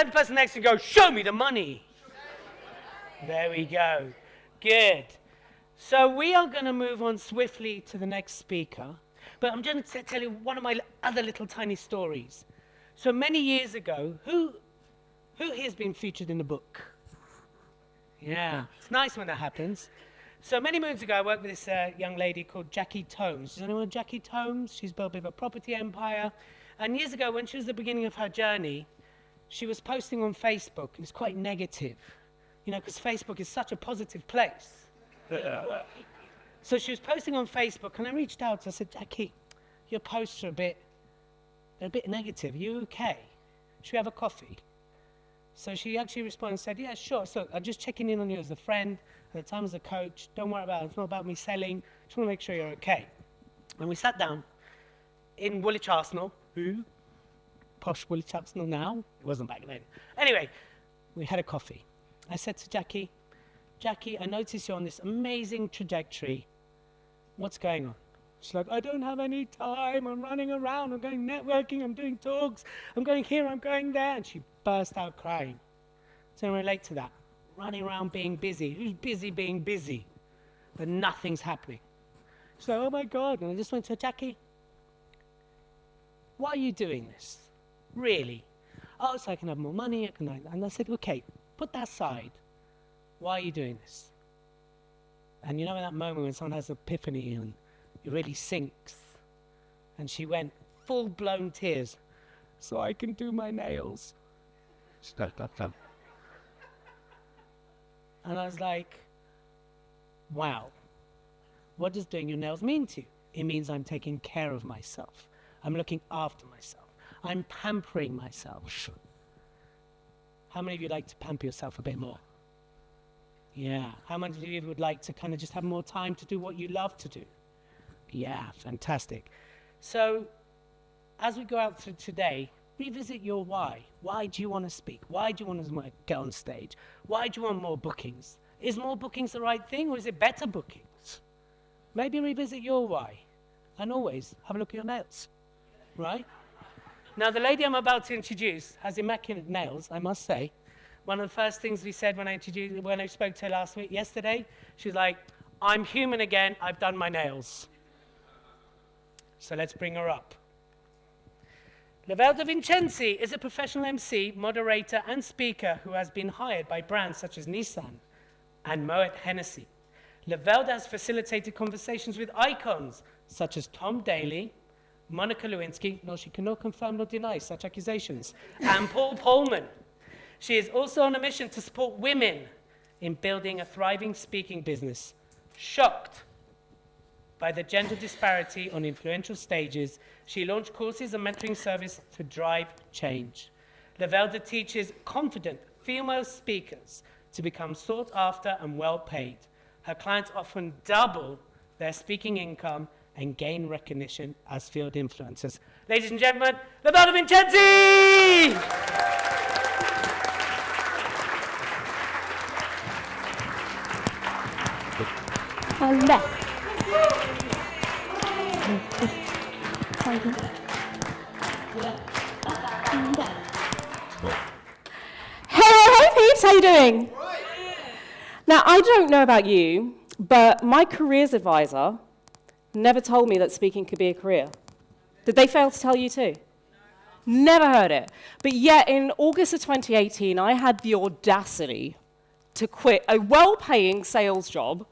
Let the person next to you go, show me the money. There we go. Good. So we are going to move on swiftly to the next speaker. But I'm going to tell you one of my other little tiny stories. So many years ago, who here has been featured in a book? Yeah, it's nice when that happens. So many moons ago, I worked with this young lady called Jackie Tomes. Does anyone know Jackie Tomes? She's built a bit of a property empire. And years ago, when she was at the beginning of her journey, she was posting on Facebook. It was quite negative, you know, because Facebook is such a positive place. So she was posting on Facebook, and I reached out. I said, Jackie, your posts are they're a bit negative. Are you okay? Should we have a coffee? So she actually responded and said, yeah, sure. So I'm just checking in on you as a friend, at the time as a coach. Don't worry about it. It's not about me selling. Just want to make sure you're okay. And we sat down in Woolwich Arsenal. Who? Posh Woolwich Arsenal now? It wasn't back then. Anyway, we had a coffee. I said to Jackie, I notice you're on this amazing trajectory. What's going on? She's like, I don't have any time. I'm running around. I'm going networking. I'm doing talks. I'm going here. I'm going there. And she burst out crying. So I relate to that. Running around being busy. Who's busy being busy? But nothing's happening. She's like, oh my God. And I just went to her, Jackie, why are you doing this? Really? Oh, so I can have more money. And I said, okay, put that aside. Why are you doing this? And you know in that moment when someone has an epiphany and it really sinks. And she went full-blown tears. So I can do my nails. And I was like, wow. What does doing your nails mean to you? It means I'm taking care of myself. I'm looking after myself. I'm pampering myself. How many of you like to pamper yourself a bit more? Yeah. How many of you would like to kind of just have more time to do what you love to do? Yeah, fantastic. So, as we go out through today, revisit your why. Why do you want to speak? Why do you want to get on stage? Why do you want more bookings? Is more bookings the right thing, or is it better bookings? Maybe revisit your why. And always have a look at your nails, right? Now, the lady I'm about to introduce has immaculate nails, I must say. One of the first things we said when I spoke to her yesterday, she was like, I'm human again, I've done my nails. So let's bring her up. Lovelda Vincenzi is a professional MC, moderator, and speaker who has been hired by brands such as Nissan and Moët Hennessy. Lovelda has facilitated conversations with icons such as Tom Daley, Monica Lewinsky, no, she cannot confirm nor deny such accusations, and Paul Polman. She is also on a mission to support women in building a thriving speaking business. Shocked by the gender disparity on influential stages, she launched courses and mentoring service to drive change. Lovelda teaches confident female speakers to become sought after and well paid. Her clients often double their speaking income and gain recognition as field influencers. Ladies and gentlemen, Lovelda Vincenzi! Hello. Hey peeps, how you doing? Now, I don't know about you, but my careers advisor never told me that speaking could be a career. Did they fail to tell you too? Never heard it. But yet, in August of 2018, I had the audacity to quit a well-paying sales job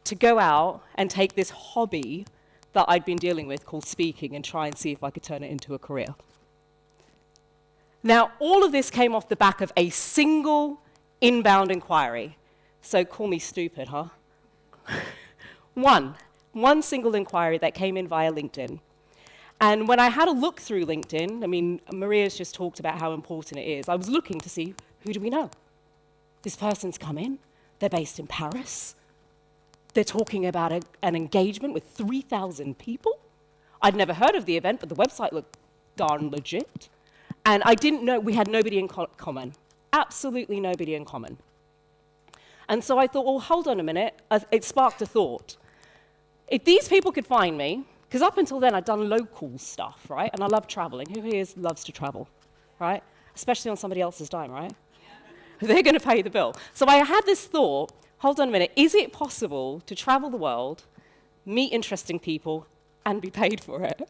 to go out and take this hobby that I'd been dealing with called speaking and try and see if I could turn it into a career. Now, all of this came off the back of a single inbound inquiry. So call me stupid, huh? One single inquiry that came in via LinkedIn. And when I had a look through LinkedIn, I mean, Maria's just talked about how important it is. I was looking to see, who do we know? This person's come in. They're based in Paris. They're talking about an engagement with 3,000 people. I'd never heard of the event, but the website looked darn legit. And I didn't know, we had nobody in common. Absolutely nobody in common. And so I thought, well, hold on a minute. It sparked a thought. If these people could find me, because up until then I'd done local stuff, right? And I love traveling. Who here loves to travel, right? especially on somebody else's dime, right? They're going to pay the bill. So I had this thought, hold on a minute, is it possible to travel the world, meet interesting people, and be paid for it?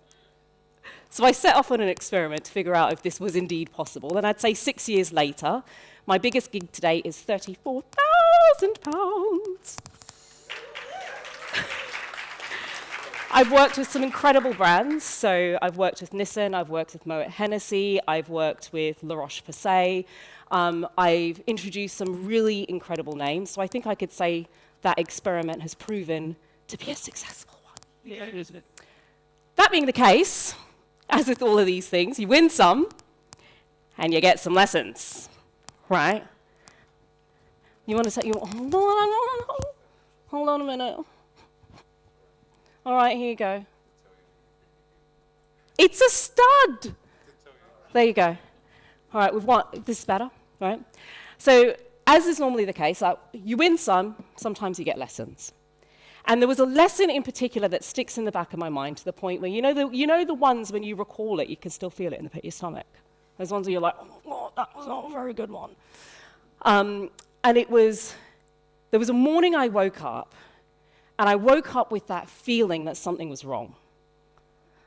So I set off on an experiment to figure out if this was indeed possible. And I'd say 6 years later, my biggest gig today is £34,000. I've worked with some incredible brands. So I've worked with Nissan, I've worked with Moët Hennessy, I've worked with Roche-Posay. I've introduced some really incredible names. So I think I could say that experiment has proven to be a successful one. Yeah, isn't it? That being the case, as with all of these things, you win some and you get some lessons, right? You want to say, hold on a minute. All right, here you go. It's a stud. There you go. All right, we've won. This is better, right? So, as is normally the case, you win some, sometimes you get lessons. And there was a lesson in particular that sticks in the back of my mind to the point where, you know the ones when you recall it, you can still feel it in the pit of your stomach. Those ones where you're like, oh, that was not a very good one. And there was a morning I woke up, and I woke up with that feeling that something was wrong.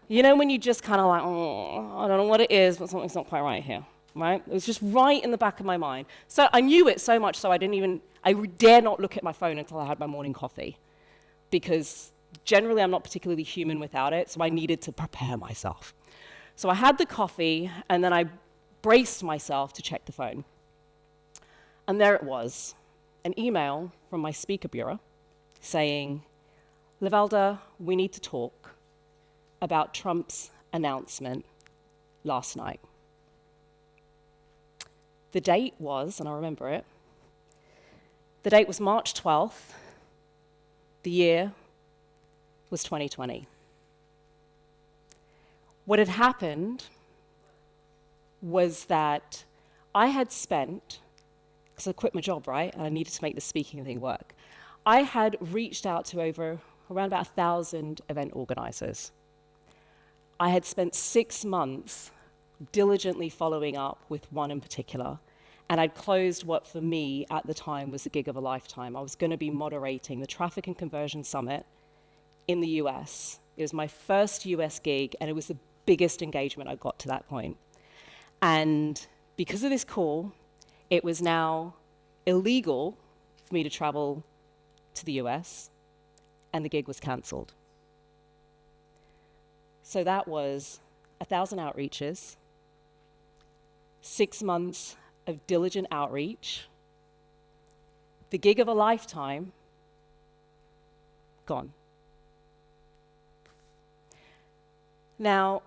You know when you just kind of like, oh, I don't know what it is, but something's not quite right here, right? It was just right in the back of my mind. So I knew it so much so I dare not look at my phone until I had my morning coffee, because generally I'm not particularly human without it, so I needed to prepare myself. So I had the coffee, and then I braced myself to check the phone. And there it was, an email from my speaker bureau saying, Lovelda, we need to talk about Trump's announcement last night. The date was, and I remember it, the date was March 12th. The year was 2020. What had happened was that I had spent, because I quit my job, right, and I needed to make the speaking thing work, I had reached out to around about 1,000 event organizers. I had spent 6 months diligently following up with one in particular, and I'd closed what for me at the time was the gig of a lifetime. I was going to be moderating the Traffic and Conversion Summit in the US. It was my first US gig, and it was the biggest engagement I got to that point. And because of this call, it was now illegal for me to travel to the US, and the gig was cancelled. So that was 1,000 outreaches, 6 months of diligent outreach, the gig of a lifetime, gone. Now,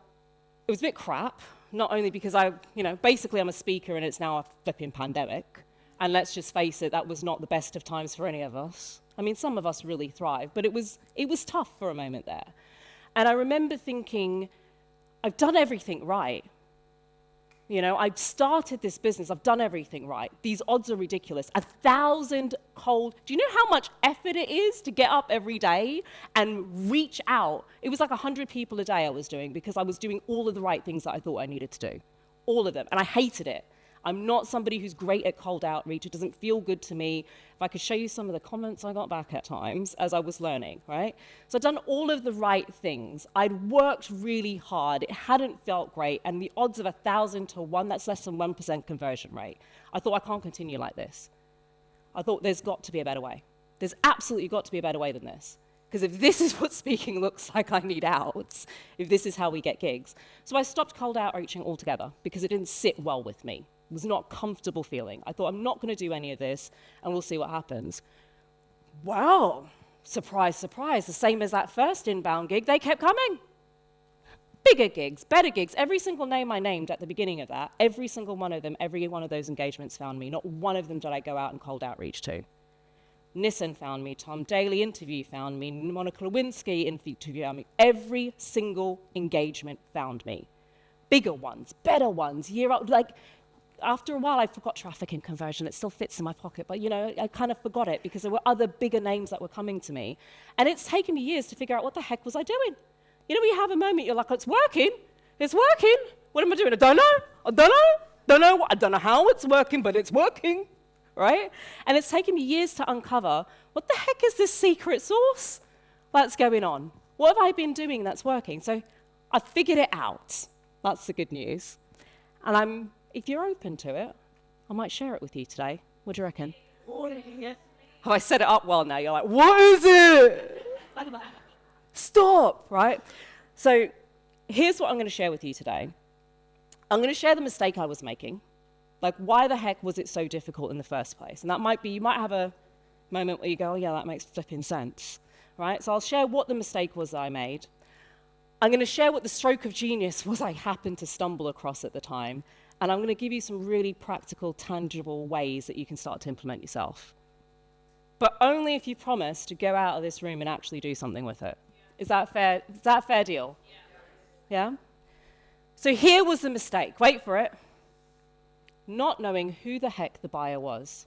it was a bit crap, not only because basically I'm a speaker and it's now a flipping pandemic, and let's just face it, that was not the best of times for any of us. I mean, some of us really thrived, but it was tough for a moment there. And I remember thinking, I've done everything right. I've started this business, I've done everything right. These odds are ridiculous. 1,000 cold, do you know how much effort it is to get up every day and reach out? It was like 100 people a day I was doing, because I was doing all of the right things that I thought I needed to do. All of them, and I hated it. I'm not somebody who's great at cold outreach. It doesn't feel good to me. If I could show you some of the comments I got back at times as I was learning, right? So I'd done all of the right things. I'd worked really hard. It hadn't felt great. And the odds of 1,000 to 1, that's less than 1% conversion rate. I thought, I can't continue like this. I thought, there's got to be a better way. There's absolutely got to be a better way than this. Because if this is what speaking looks like, I need outs. If this is how we get gigs. So I stopped cold outreaching altogether, because it didn't sit well with me. It was not a comfortable feeling. I thought, I'm not going to do any of this, and we'll see what happens. Wow, surprise, surprise. The same as that first inbound gig, they kept coming. Bigger gigs, better gigs. Every single name I named at the beginning of that, every single one of them, every one of those engagements found me. Not one of them did I go out and cold outreach to. Nissan found me, Tom Daley interview found me, Monica Lewinsky interview found me. Every single engagement found me. Bigger ones, better ones, after a while, I forgot Traffic and Conversion. It still fits in my pocket, but I kind of forgot it because there were other bigger names that were coming to me. And it's taken me years to figure out what the heck was I doing. You have a moment, you're like, it's working. What am I doing? I don't know. I don't know how it's working, but it's working, right? And it's taken me years to uncover, what the heck is this secret sauce that's going on? What have I been doing that's working? So I figured it out. That's the good news. And if you're open to it, I might share it with you today. What do you reckon? Oh, I set it up well now. You're like, what is it? Stop, right? So here's what I'm going to share with you today. I'm going to share the mistake I was making. Like, why the heck was it so difficult in the first place? And that might be, you might have a moment where you go, oh yeah, that makes flipping sense, right? So I'll share what the mistake was that I made. I'm going to share what the stroke of genius was I happened to stumble across at the time. And I'm going to give you some really practical, tangible ways that you can start to implement yourself. But only if you promise to go out of this room and actually do something with it. Yeah. Is that fair? Is that a fair deal? Yeah? So here was the mistake. Wait for it. Not knowing who the heck the buyer was.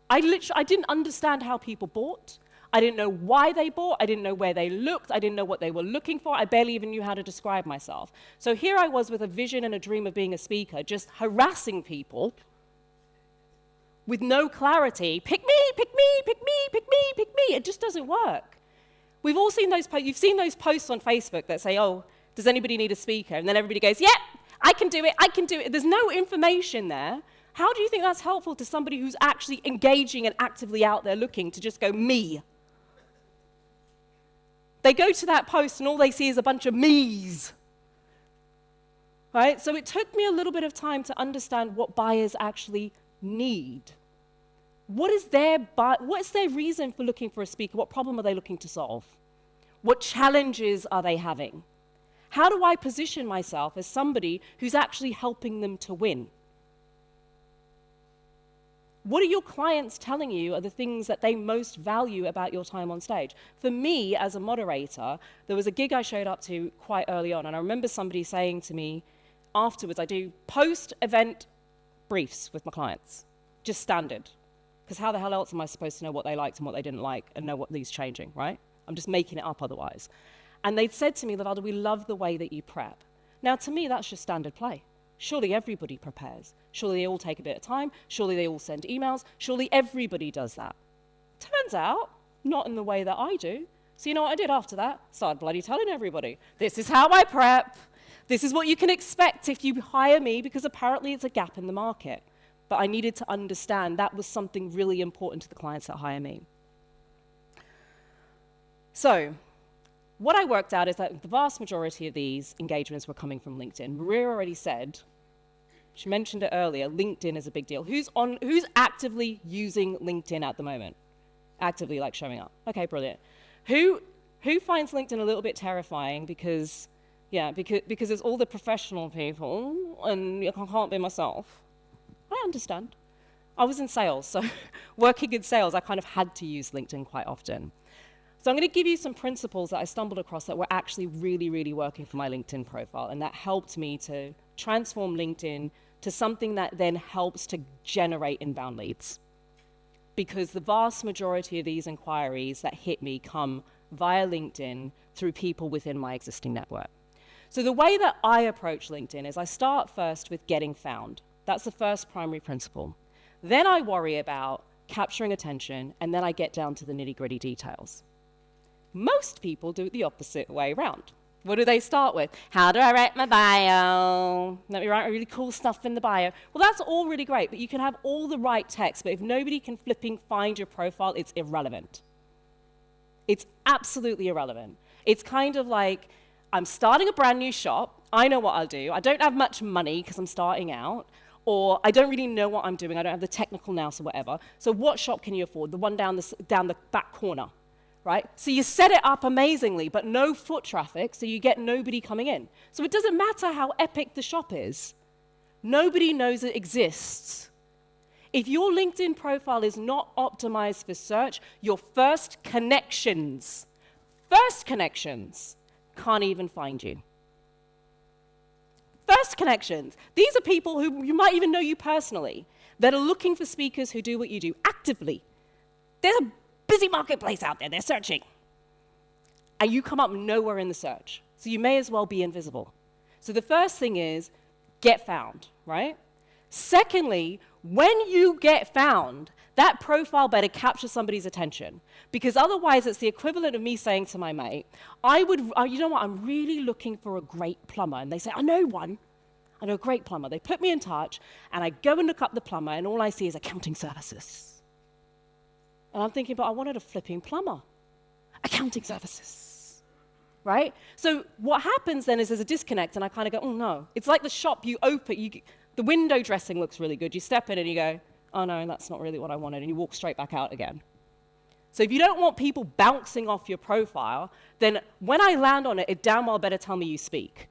I didn't understand how people bought. I didn't know why they bought. I didn't know where they looked. I didn't know what they were looking for. I barely even knew how to describe myself. So here I was with a vision and a dream of being a speaker, just harassing people with no clarity. Pick me, pick me, pick me, pick me, pick me. It just doesn't work. We've all seen those posts. You've seen those posts on Facebook that say, oh, does anybody need a speaker? And then everybody goes, yep, I can do it, I can do it. There's no information there. How do you think that's helpful to somebody who's actually engaging and actively out there looking to just go, me? They go to that post and all they see is a bunch of me's. Right? So it took me a little bit of time to understand what buyers actually need. What's their reason for looking for a speaker? What problem are they looking to solve? What challenges are they having? How do I position myself as somebody who's actually helping them to win? What are your clients telling you are the things that they most value about your time on stage? For me, as a moderator, there was a gig I showed up to quite early on, and I remember somebody saying to me afterwards, I do post-event briefs with my clients, just standard. Because how the hell else am I supposed to know what they liked and what they didn't like and know what needs changing, right? I'm just making it up otherwise. And they'd said to me, Lovelda, we love the way that you prep. Now, to me, that's just standard play. Surely everybody prepares. Surely they all take a bit of time. Surely they all send emails. Surely everybody does that. Turns out, not in the way that I do. So you know what I did after that? Started bloody telling everybody, this is how I prep. This is what you can expect if you hire me, because apparently it's a gap in the market. But I needed to understand that was something really important to the clients that hire me. So what I worked out is that the vast majority of these engagements were coming from LinkedIn. Maria already said, she mentioned it earlier, LinkedIn is a big deal. Who's actively using LinkedIn at the moment? Actively, like, showing up. Okay, brilliant. Who finds LinkedIn a little bit terrifying because it's all the professional people and I can't be myself? I understand. I was in sales, so working in sales, I kind of had to use LinkedIn quite often. So I'm going to give you some principles that I stumbled across that were actually really, really working for my LinkedIn profile, and that helped me to transform LinkedIn to something that then helps to generate inbound leads. Because the vast majority of these inquiries that hit me come via LinkedIn through people within my existing network. So the way that I approach LinkedIn is I start first with getting found. That's the first primary principle. Then I worry about capturing attention, and then I get down to the nitty-gritty details. Most people do it the opposite way around. What do they start with? How do I write my bio? Let me write really cool stuff in the bio. Well, that's all really great, but you can have all the right text, but if nobody can flipping find your profile, it's irrelevant. It's absolutely irrelevant. It's kind of like, I'm starting a brand new shop. I know what I'll do. I don't have much money because I'm starting out, or I don't really know what I'm doing. I don't have the technical nous or whatever. So what shop can you afford? The one down the back corner. Right? So you set it up amazingly, but no foot traffic, so you get nobody coming in. So it doesn't matter how epic the shop is. Nobody knows it exists. If your LinkedIn profile is not optimized for search, your first connections can't even find you. First connections. These are people who you might even know you personally that are looking for speakers who do what you do actively. There's a busy marketplace out there, they're searching. And you come up nowhere in the search. So you may as well be invisible. So the first thing is get found, right? Secondly, when you get found, that profile better capture somebody's attention, because otherwise it's the equivalent of me saying to my mate, you know what, I'm really looking for a great plumber. And they say, I know one. I know a great plumber. They put me in touch, and I go and look up the plumber, and all I see is accounting services. And I'm thinking, but I wanted a flipping plumber. Accounting services, right? So what happens then is there's a disconnect, and I kind of go, oh no. It's like the shop you open, the window dressing looks really good. You step in and you go, oh no, that's not really what I wanted, and you walk straight back out again. So if you don't want people bouncing off your profile, then when I land on it, it damn well better tell me you speak.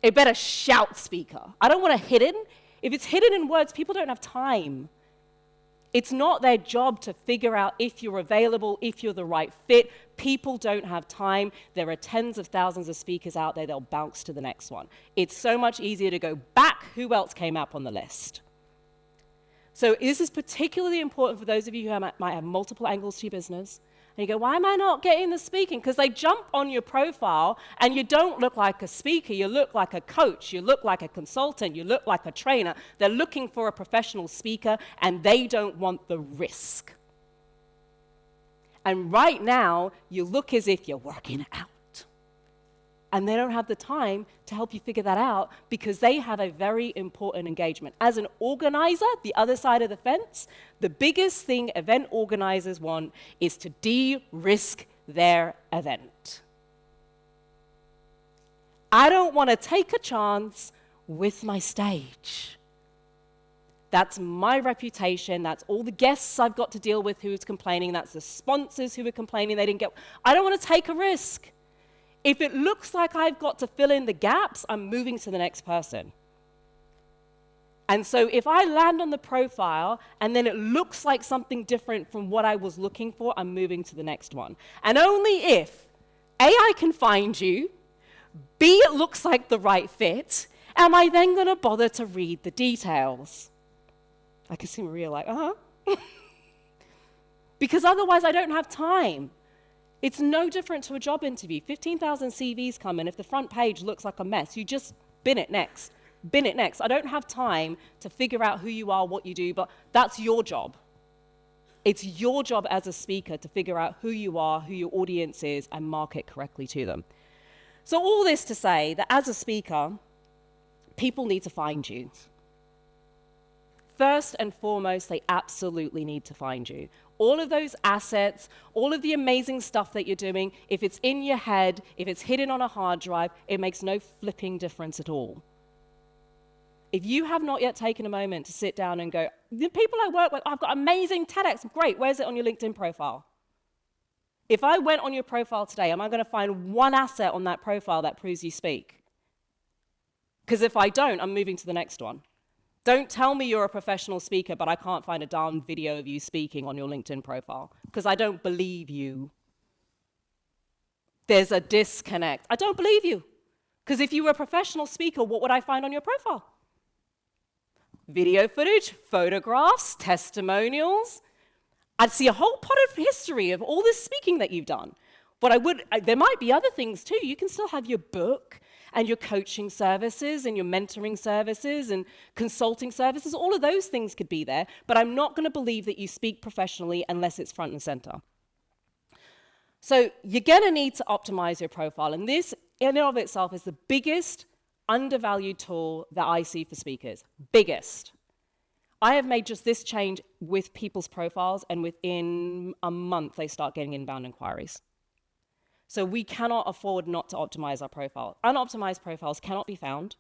It better shout speaker. I don't want it hidden. If it's hidden in words, people don't have time. It's not their job to figure out if you're available, if you're the right fit. People don't have time. There are tens of thousands of speakers out there. They'll bounce to the next one. It's so much easier to go back. Who else came up on the list? So this is particularly important for those of you who might have multiple angles to your business. And you go, why am I not getting the speaking? Because they jump on your profile and you don't look like a speaker. You look like a coach. You look like a consultant. You look like a trainer. They're looking for a professional speaker and they don't want the risk. And right now, you look as if you're working out. And they don't have the time to help you figure that out because they have a very important engagement. As an organizer, the other side of the fence, the biggest thing event organizers want is to de-risk their event. I don't want to take a chance with my stage. That's my reputation. That's all the guests I've got to deal with who's complaining. That's the sponsors who are complaining they didn't get. I don't want to take a risk. If it looks like I've got to fill in the gaps, I'm moving to the next person. And so if I land on the profile and then it looks like something different from what I was looking for, I'm moving to the next one. And only if A, I can find you, B, it looks like the right fit, am I then going to bother to read the details? I can see Maria like, Because otherwise I don't have time. It's no different to a job interview. 15,000 CVs come in. If the front page looks like a mess, you just bin it next. Bin it next. I don't have time to figure out who you are, what you do, but that's your job. It's your job as a speaker to figure out who you are, who your audience is, and market correctly to them. So all this to say that as a speaker, people need to find you. First and foremost, they absolutely need to find you. All of those assets, all of the amazing stuff that you're doing, if it's in your head, if it's hidden on a hard drive, it makes no flipping difference at all. If you have not yet taken a moment to sit down and go, the people I work with, I've got amazing TEDx, great, where's it on your LinkedIn profile? If I went on your profile today, am I going to find one asset on that profile that proves you speak? Because if I don't, I'm moving to the next one. Don't tell me you're a professional speaker, but I can't find a darn video of you speaking on your LinkedIn profile, because I don't believe you. There's a disconnect. I don't believe you. Because if you were a professional speaker, what would I find on your profile? Video footage, photographs, testimonials. I'd see a whole pot of history of all this speaking that you've done. But there might be other things too. You can still have your book and your coaching services and your mentoring services and consulting services. All of those things could be there, but I'm not going to believe that you speak professionally unless it's front and center. So you're going to need to optimize your profile, and this in and of itself is the biggest undervalued tool that I see for speakers. Biggest. I have made just this change with people's profiles, and within a month they start getting inbound inquiries. So we cannot afford not to optimize our profile. Unoptimized profiles cannot be found.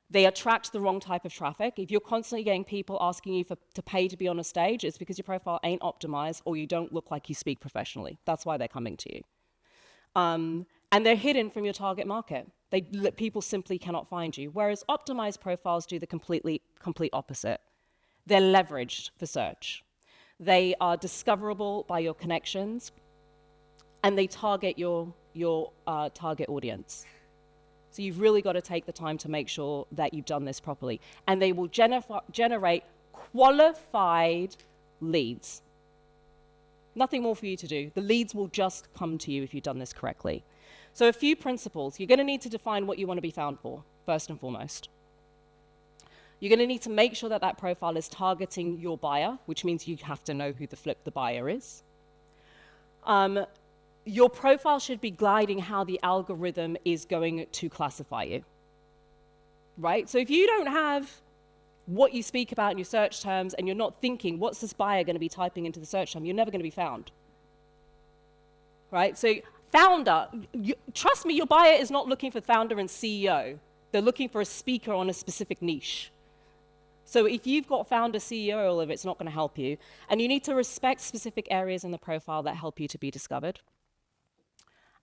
They attract the wrong type of traffic. If you're constantly getting people asking you to pay to be on a stage, it's because your profile ain't optimized or you don't look like you speak professionally. That's why they're coming to you. And they're hidden from your target market. People simply cannot find you. Whereas optimized profiles do the complete opposite. They're leveraged for search. They are discoverable by your connections, and they target your target audience. So you've really got to take the time to make sure that you've done this properly. And they will generate qualified leads. Nothing more for you to do. The leads will just come to you if you've done this correctly. So a few principles. You're going to need to define what you want to be found for. first and foremost. You're going to need to make sure that that profile is targeting your buyer, which means you have to know who the buyer is. Your profile should be guiding how the algorithm is going to classify you, right? So if you don't have what you speak about in your search terms and you're not thinking, what's this buyer going to be typing into the search term, you're never going to be found, right? So founder, trust me, your buyer is not looking for founder and CEO. They're looking for a speaker on a specific niche. So if you've got founder, CEO, all of it, it's not going to help you. And you need to respect specific areas in the profile that help you to be discovered.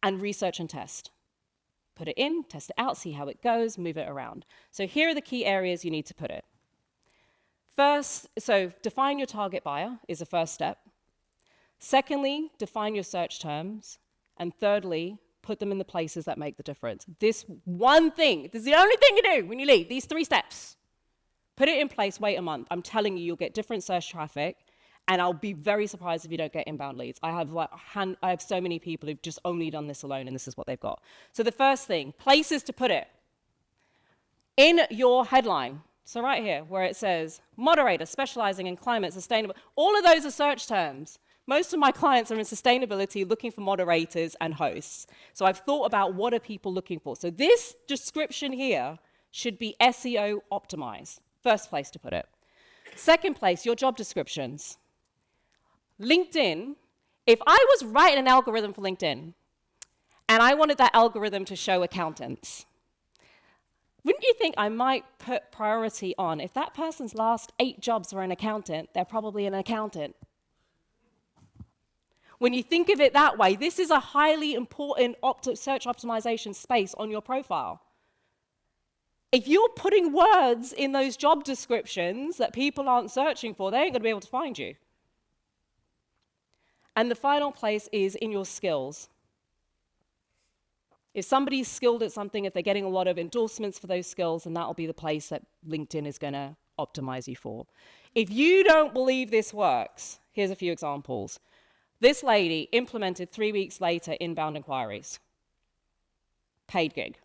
And research and test. Put it in, test it out, see how it goes, move it around. So here are the key areas you need to put it. First, so define your target buyer is the first step. Secondly, define your search terms. And thirdly, put them in the places that make the difference. This one thing, this is the only thing you do when you leave, these 3 steps. Put it in place, wait a month. I'm telling you, you'll get different search traffic, and I'll be very surprised if you don't get inbound leads. I have so many people who've just only done this alone, and this is what they've got. So the first thing, places to put it. In your headline, so right here, where it says, moderator specializing in climate, sustainable, all of those are search terms. Most of my clients are in sustainability, looking for moderators and hosts. So I've thought about what are people looking for. So this description here should be SEO optimized. First place to put it. Second place, your job descriptions. LinkedIn, if I was writing an algorithm for LinkedIn, and I wanted that algorithm to show accountants, wouldn't you think I might put priority on, if that person's last 8 jobs were an accountant, they're probably an accountant. When you think of it that way, this is a highly important search optimization space on your profile. If you're putting words in those job descriptions that people aren't searching for, they ain't going to be able to find you. And the final place is in your skills. If somebody's skilled at something, if they're getting a lot of endorsements for those skills, then that'll be the place that LinkedIn is going to optimize you for. If you don't believe this works, here's a few examples. This lady implemented 3 weeks later inbound inquiries. Paid gig.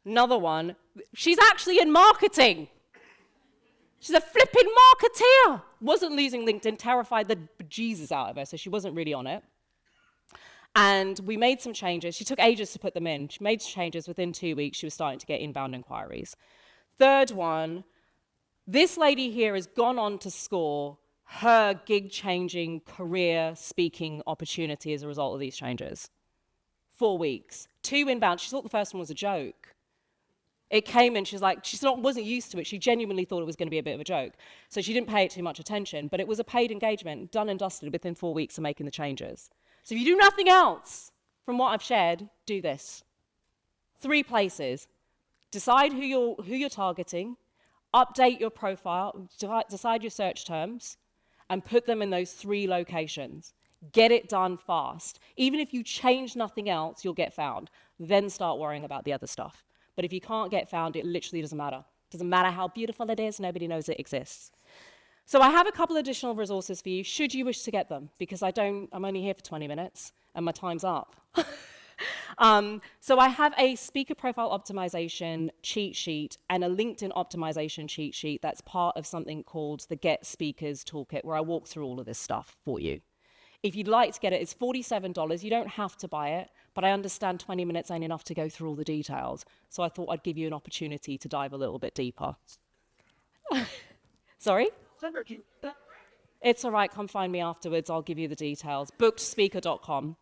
Another one, she's actually in marketing. She's a flipping marketeer. Wasn't losing LinkedIn, terrified the bejesus out of her, so she wasn't really on it. And we made some changes. She took ages to put them in. She made changes. Within 2 weeks, she was starting to get inbound inquiries. Third one, this lady here has gone on to score her gig-changing career speaking opportunity as a result of these changes. 4 weeks. 2 inbound. She thought the first one was a joke. It came in, she's like, wasn't used to it. She genuinely thought it was going to be a bit of a joke. So she didn't pay it too much attention, but it was a paid engagement, done and dusted within 4 weeks of making the changes. So if you do nothing else from what I've shared, do this. 3 places. Decide who you're targeting, update your profile, decide your search terms, and put them in those 3 locations. Get it done fast. Even if you change nothing else, you'll get found. Then start worrying about the other stuff. But if you can't get found, it literally doesn't matter. It doesn't matter how beautiful it is, nobody knows it exists. So I have a couple additional resources for you, should you wish to get them, because I'm only here for 20 minutes, and my time's up. So I have a speaker profile optimization cheat sheet and a LinkedIn optimization cheat sheet that's part of something called the Get Speakers Toolkit, where I walk through all of this stuff for you. If you'd like to get it, it's $47. You don't have to buy it, but I understand 20 minutes ain't enough to go through all the details. So I thought I'd give you an opportunity to dive a little bit deeper. Sorry? It's all right. Come find me afterwards. I'll give you the details. Bookedspeaker.com.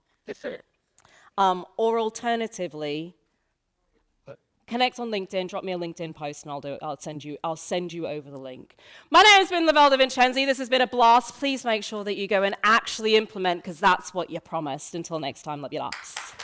Or alternatively, connect on LinkedIn, drop me a LinkedIn post, and I'll send you over the link. My name has been Lovelda Vincenzi. This has been a blast. Please make sure that you go and actually implement, because that's what you promised. Until next time, love you lots.